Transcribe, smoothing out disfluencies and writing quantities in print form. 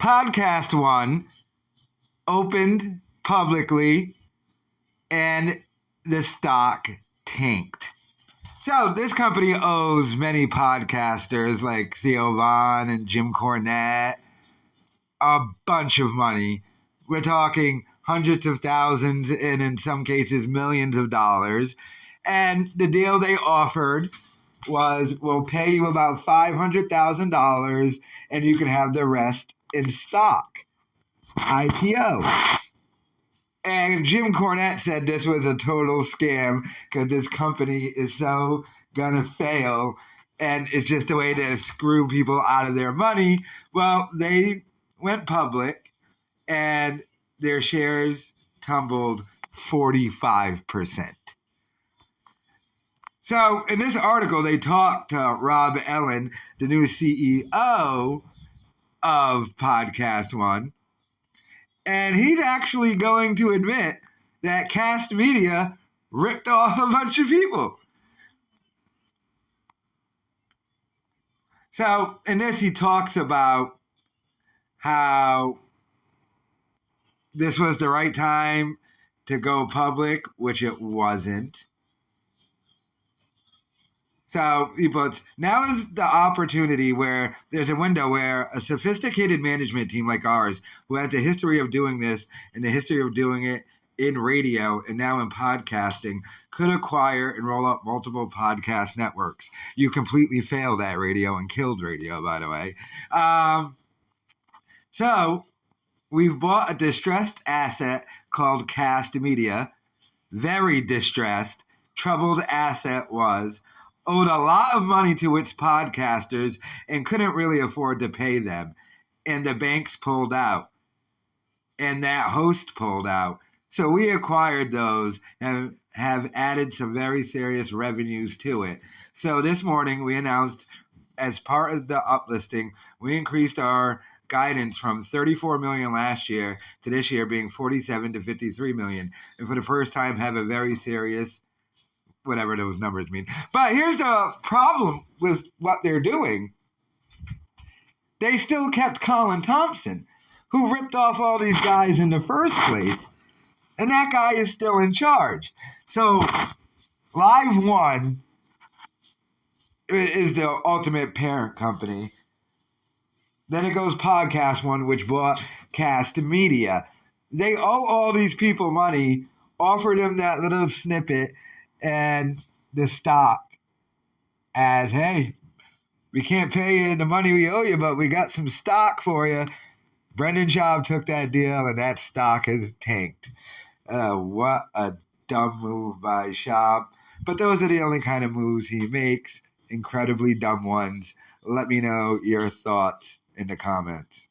Podcast One opened publicly and the stock tanked. So this company owes many podcasters like Theo and Jim Cornette a bunch of money. We're talking hundreds of thousands and in some cases millions of dollars. And the deal they offered was, we'll pay you about $500,000 and you can have the rest in stock. IPO. And Jim Cornette said this was a total scam because this company is so gonna fail and it's just a way to screw people out of their money. Well, they went public and their shares tumbled 45%. So in this article, they talked to Rob Ellen, the new CEO of Podcast One, and he's actually going to admit that Kast Media ripped off a bunch of people. So in this, he talks about how this was the right time to go public, which it wasn't. So he puts, now is the opportunity where there's a window where a sophisticated management team like ours, who has a history of doing this and the history of doing it in radio and now in podcasting, could acquire and roll up multiple podcast networks. You completely failed at radio and killed radio, by the way. So we've bought a distressed asset called Kast Media. Very distressed. Troubled asset was. Owed a lot of money to its podcasters and couldn't really afford to pay them. And the banks pulled out. And that host pulled out. So we acquired those and have added some very serious revenues to it. So this morning we announced, as part of the uplisting, we increased our guidance from $34 million last year to this year being $47 to $53 million. And for the first time have a very serious, whatever those numbers mean. But here's the problem with what they're doing. They still kept Colin Thompson, who ripped off all these guys in the first place. And that guy is still in charge. So Live One is the ultimate parent company. Then it goes Podcast One, which bought Kast Media. They owe all these people money, offered them that little snippet and the stock as, hey, we can't pay you the money we owe you, but we got some stock for you. Brendan Schaub took that deal, and that stock has tanked. What a dumb move by Schaub. But those are the only kind of moves he makes, incredibly dumb ones. Let me know your thoughts in the comments.